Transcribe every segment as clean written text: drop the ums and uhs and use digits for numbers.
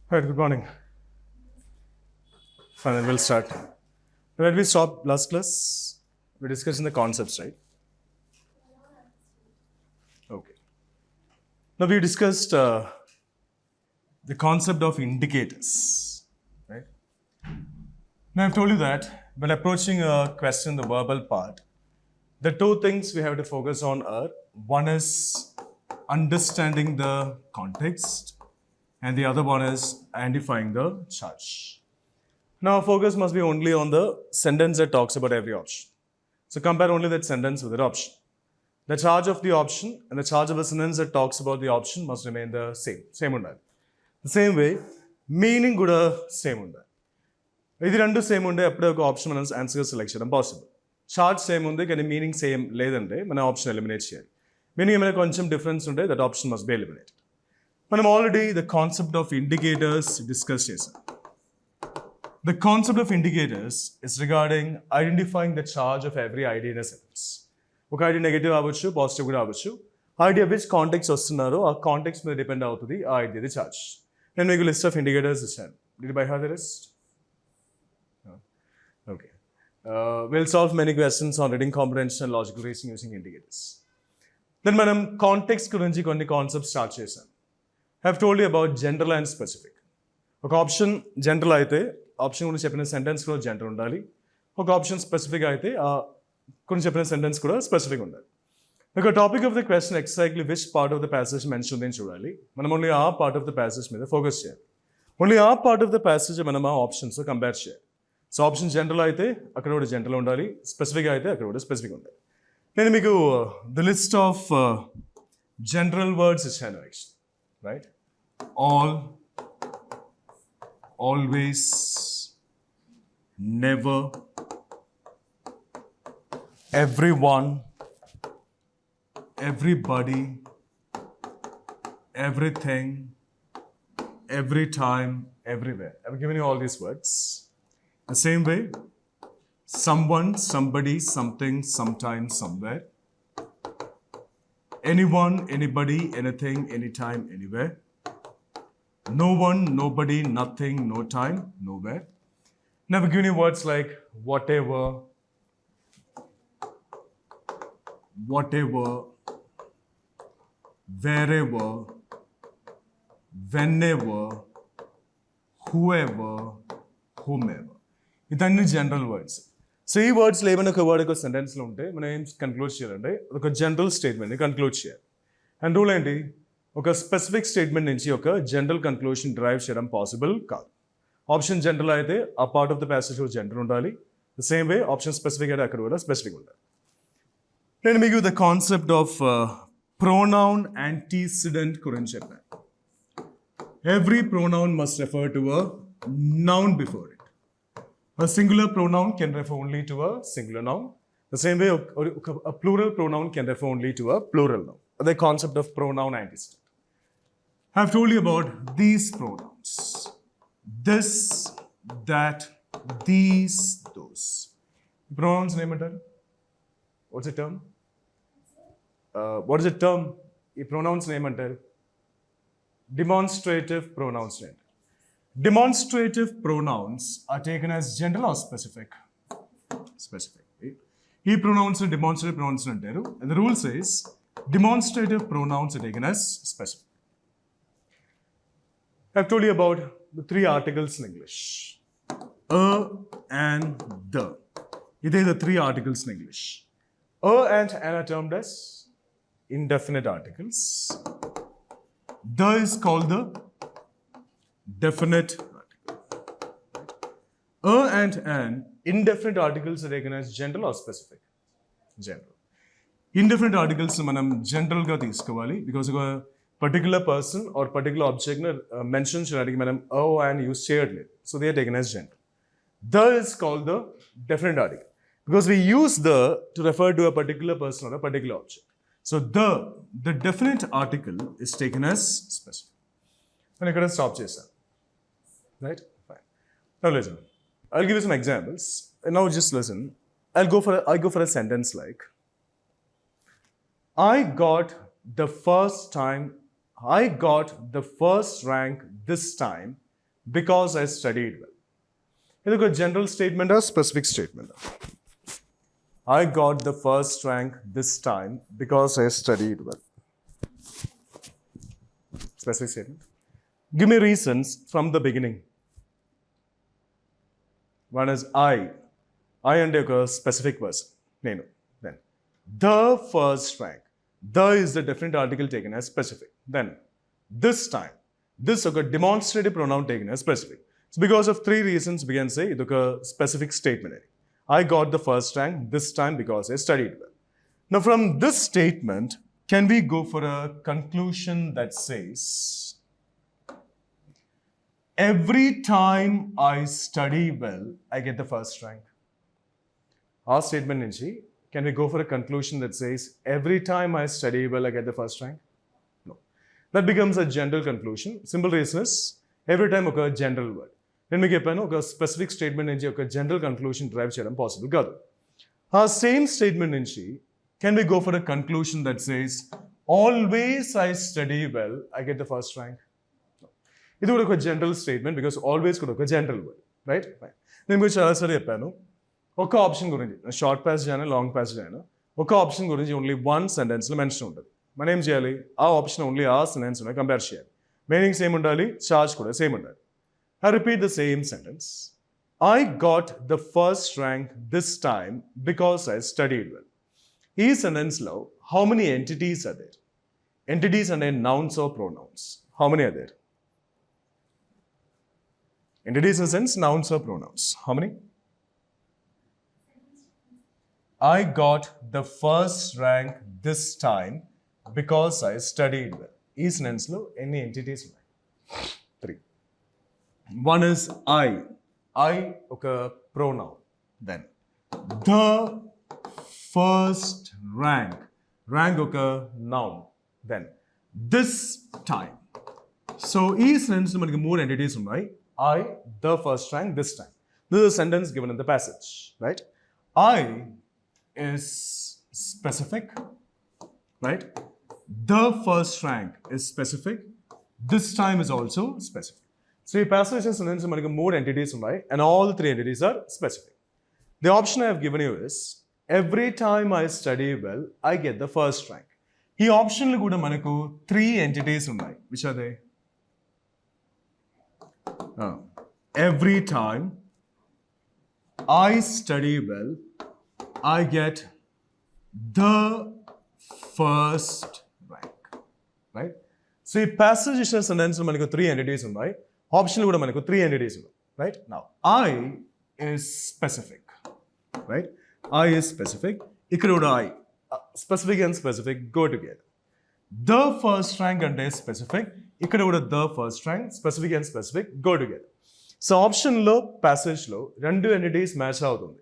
All right, good morning. Fine, then we'll start. When we stopped last class, we discussed the concepts, right? Okay. Now we discussed the concept of indicators, right? Now I've told you that when approaching a question, the verbal part, the two things we have to focus on are one is understanding the context, and the other one is identifying the charge. Now our focus must be only on the sentence that talks about every option. So compare only that sentence with that option. The charge of the option and the charge of a sentence that talks about the option must remain the same. The same way, meaning kuda same undali. ఇది రెండు same ఉండే అప్పుడే ఒక option మనం answer select చేయడం possible. Charge same ఉంది కానీ meaning same లేదంటే మనం ఆప్షన్ ఎలిమినేట్ చేయాలి. మీనింగ్ ఏమైనా కొంచెం డిఫరెన్స్ ఉంటే that option must be eliminated. మనం already the concept of indicators discuss చేసాం. The concept of indicators is regarding identifying the charge of every idea in a sentence. ఒక idea negative అవ్వచ్చు, positive కూడా అవ్వచ్చు. Idea which context వస్తున్నారో ఆ context మీద depend అవుతుంది ఆ ఐడియాది చార్జ్. నేను మీకు లిస్ట్ ఆఫ్ ఇండికేటర్స్ ఇచ్చాను. Did you by heart the list? No. Okay. We'll solve many questions on reading comprehension and logical reasoning using indicators. Then మనం కాంటెక్స్ట్ గురించి కొన్ని కాన్సెప్ట్స్ స్టార్ట్ చేశాను. I've told you about general and specific. ఒక option general అయితే option గురించి చెప్పిన sentence కూడా general ఉండాలి. ఒక ఆప్షన్ స్పెసిఫిక్ అయితే ఆ గురించి చెప్పిన సెంటెన్స్ కూడా స్పెసిఫిక్ ఉండాలి. ఒక topic of the question exactly which part of the passage mention ఉందని చూడాలి. మనం ఓన్లీ ఆ పార్ట్ ఆఫ్ ద ప్యాసేజ్ మీద ఫోకస్ చేయాలి. ఓన్లీ ఆ పార్ట్ ఆఫ్ ద ప్యాసేజ్ మనం ఆ ఆప్షన్స్ కంపేర్ చేయాలి. సో ఆప్షన్ జనరల్ అయితే అక్కడ కూడా జనరల్ ఉండాలి, స్పెసిఫిక్ అయితే అక్కడ కూడా స్పెసిఫిక్ ఉండాలి. నేను మీకు the list of general words ఇచ్చాను actually, right? All, always, never, everyone, everybody, everything, every time, everywhere. I've given you all these words. The same way, someone, somebody, something, sometime, somewhere. Anyone, anybody, anything, anytime, anywhere. No one, nobody, nothing, no time, nowhere. Now we're giving you words like whatever, whatever, wherever, whenever, whoever, whomever. ఇదన్నీ general words. So ఈ వర్డ్స్లో ఏమైనా ఒక word ఒక సెంటెన్స్లో ఉంటే మనం ఏం conclude చేయాలంటే ఒక జనరల్ స్టేట్మెంట్ని కన్క్లూడ్ చేయాలి. అండ్ రూల్ ఏంటి? ఒక స్పెసిఫిక్ స్టేట్మెంట్ నుంచి ఒక జనరల్ కన్క్లూషన్ డ్రైవ్ చేయడం పాసిబుల్ కాదు. ఆప్షన్ జనరల్ అయితే ఆ part of the passage general ఉండాలి. The same way option specific అయితే అక్కడ కూడా స్పెసిఫిక్ ఉండాలి. నేను మీకు the concept of pronoun antecedent గురించి చెప్పాను. Every pronoun must refer to a noun before it. A singular pronoun can refer only to a singular noun. The same way, a plural pronoun can refer only to a plural noun. The concept of pronoun antecedent. I've told you about these pronouns. This, that, these, those. Pronouns name it. What's the term? What is the term? Pronouns name it. Demonstrative pronouns name. Demonstrative pronouns are taken as general or specific? Specific. ఈ pronouns are demonstrative pronouns అంటారు. And the rule says demonstrative pronouns are taken as specific. I've told you about the three articles in English. A and the. These are the three articles in English. A and an are termed as indefinite articles. The is called the definite article. A and an indefinite articles are taken as general or specific? General. Indefinite articles మనం జనరల్గా తీసుకోవాలి because ఒక particular person or particular ఆబ్జెక్ట్ని mention చేయడానికి మనం ఓ and use చేయట్లేదు. So they are taken as general. The is called the definite article because we use the to refer to a particular person or a particular object. So the definite article is taken as specific. నేను ఇక్కడ stop చేశాను. Right? Fine. Now listen. I'll give you some examples. And now just listen. I go for a sentence like I got the first rank this time because I studied well. It's a general statement or specific statement. I got the first rank this time because I studied well. Specific statement. Give me reasons from the beginning. One is I and a specific person. Nenu. Then the first rank. The is the definite article taken as specific. Then this time. This is a demonstrative pronoun taken as specific. So because of three reasons, we can say it's a specific statement. I got the first rank this time because I studied well. Now from this statement, can we go for a conclusion that says, every time I study well, I get the first rank? Our statement, Ninchi, can we go for a conclusion that says, every time I study well, I get the first rank? No. That becomes a general conclusion. Simple reason is, every time occur general word. Then we get a specific statement in a general conclusion drive cheyadam possible kaadu. Our same statement in can we go for a conclusion that says, always I study well, I get the first rank? No. This is a general statement because always could a general word, right? Then we chala sari cheppanu. Oka option gurinchi short passage ayana long passage ayana oka option gurinchi only one sentence lo mention untadi. Mana em cheyali aa option only aa sentence lo compare cheyali. Meaning same undali, charge kuda same undali. I repeat the same sentence. I got the first rank this time because I studied well. This sentence lo, how many entities are there? Entities are nouns or pronouns. How many are there? Entities in the sense nouns or pronouns. How many? I got the first rank this time because I studied well. This sentence lo, any entities? Three. One is I. I, okay, pronoun. Then the first rank. Rank, okay, noun. Then this time. So, this sentence is more entities, right? I, the first rank, this time. This is a sentence given in the passage, right? I is specific, right? The first rank is specific. This time is also specific. So, in passage sentence, there are more entities, right? And all three entities are specific. The option I have given you is, every time I study well, I get the first rank. This option lo kuda manaku three entities unnai. Which are they? Every time I study well, I get the first rank. Right? So, in passage sentence, there are three entities, right? Option lo kuda manaku three entities, right? Now, I is specific, right? I is specific. Ikkada I. Specific and specific go together. The first rank and specific. Ikkada the first rank, specific and specific go together. So, option lo, passage lo, rendu entities match avutundi.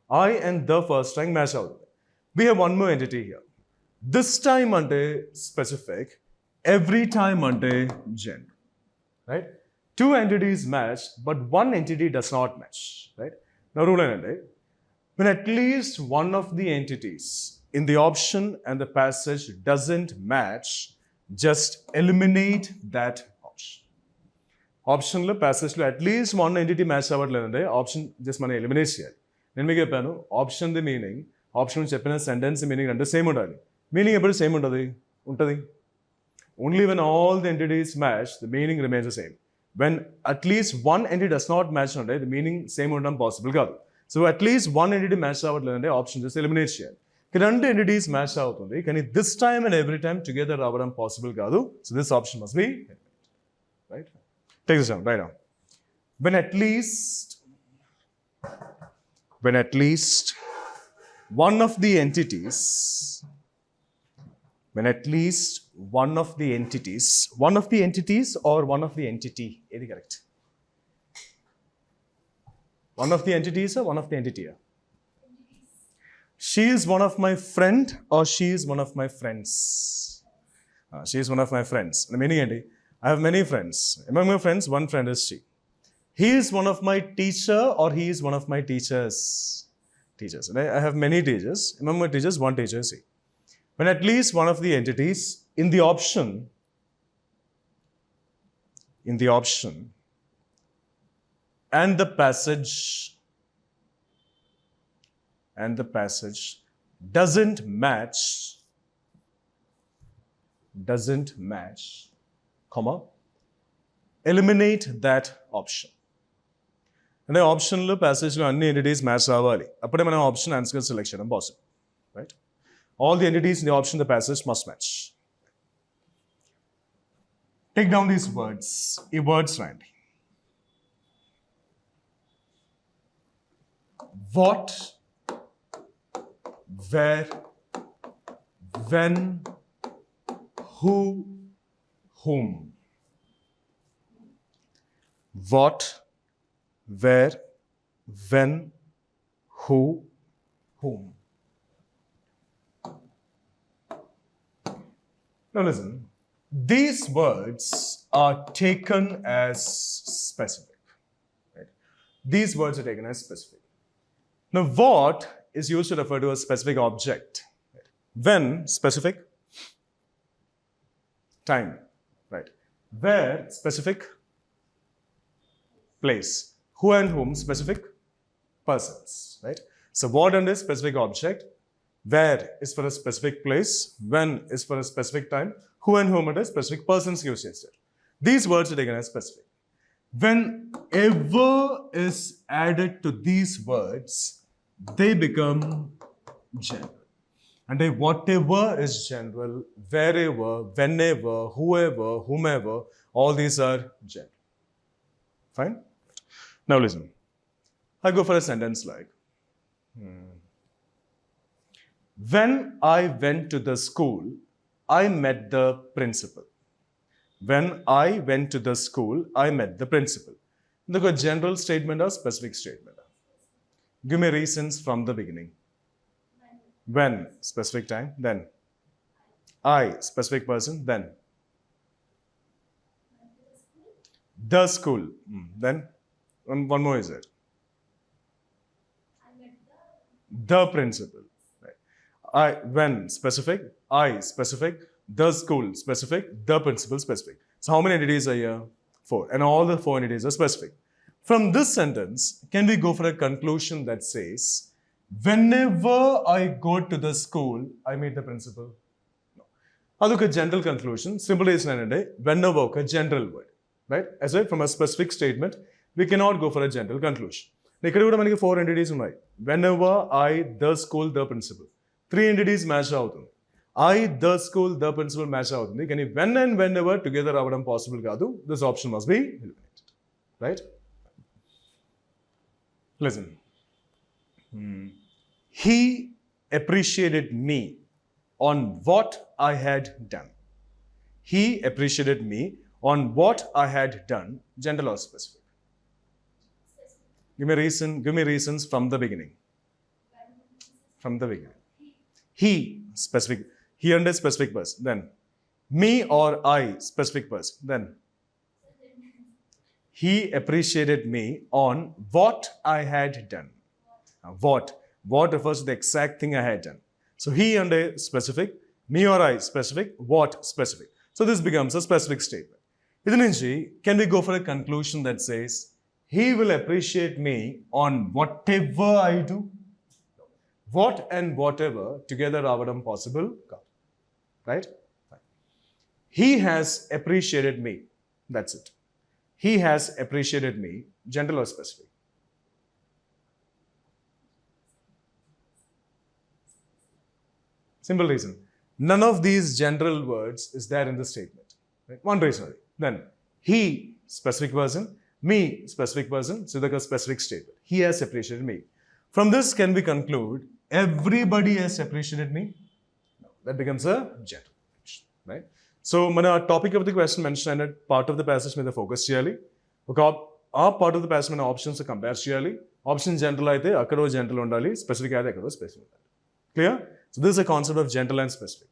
I and the first rank match avutundi. We have one more entity here. This time ante specific, every time ante general, right? Two entities match, but one entity does not match, right? Now, rule ante, when at least one of the entities in the option and the passage doesn't match, just eliminate that option. Option lo, passage lo, at least one entity match avatledante, option just mana eliminate cheyali. Nenu meeku cheppanu, option the meaning, option cheppina sentence meaning rendu same undali. Meaning eppudu same untadi? Untadi. Only when all the entities match, the meaning remains the same. When at least one entity does not match, the meaning same undam possible kaadu. So, at least one entity match avatledante, option just eliminate cheyali. Two entities match avutundi, kani this time and every time together avadam possible kaadu. So, this option must be eliminated. Right? Take this down, write down. When at least one of the entities, or one of the entity, is correct? One of the entities or one of the entity? She is one of my friend or she is one of my friends? She is one of my friends. The meaning is, I have many friends. Among my friends, one friend is she. He is one of my teacher or he is one of my teachers? Teachers. I have many teachers. Among my teachers, one teacher is he. When at least one of the entities in the option and the passage doesn't match, comma, eliminate that option. అంటే ఆప్షన్లో ప్యాసేజ్లో అన్ని entities match రావాలి, అప్పుడే మనం option answer select చేయడం possible, right? All the entities in the option, the passage must match. Take down these words. ఈ words రాయండి. What, where, when, who, whom. What, where, when, who, whom. Now listen, these words are taken as specific. Right? These words are taken as specific. Now what is used to refer to a specific object. Right? When, specific. Time. Right? Where, specific. Place. Who and whom, specific. Persons. Right? So what under specific object. Where is for a specific place, when is for a specific time, who and whom are specific persons used here. These words are taken as specific. Whenever is added to these words, they become general. And whatever is general, wherever, whenever, whoever, whomever, all these are general. Fine? Now listen. I go for a sentence like, when I went to the school, I met the principal. When I went to the school, I met the principal. Look at general statement or specific statement. Give me reasons from the beginning. When, specific time, then. I, specific person, then. The school, then. One more is it. The principal. When, specific, I, specific, the school, specific, the principal, specific. So how many entities are here? 4. And all the 4 entities are specific. From this sentence, can we go for a conclusion that says, whenever I go to the school, I meet the principal? No. That's a general conclusion. Simple reason is whenever, a general word. Right? As I from a specific statement, we cannot go for a general conclusion. Here we have 4 entities. Whenever I, the school, the principal. 3 entities match out. I, the school, the principal match out. Can when and whenever together avadam possible kaadu, this option must be eliminated. Right? Listen. He appreciated me on what I had done. He appreciated me on what I had done, general or specific. Give me reasons from the beginning. From the beginning. He, specific. He under specific person. Then. Me or I, specific person. Then. He appreciated me on what I had done. Now, what refers to the exact thing I had done. So he under specific. Me or I, specific. What, specific. So this becomes a specific statement. Can we go for a conclusion that says, he will appreciate me on whatever I do? What and whatever together avadam possible. Right? He has appreciated me. That's it. He has appreciated me, general or specific. Simple reason. None of these general words is there in the statement. Right? One reason. Then, he, specific person, me, specific person, so that's a specific statement. He has appreciated me. From this, can we conclude everybody has appreciated me? No, that becomes a general. Right? So, our topic of the question mentioned and part of the passage may the focus cheyali. Our part of the passage may options compare cheyali. Option general aithe akkado general undali, specific aithe akkado specific. Clear? So this is a concept of general and specific.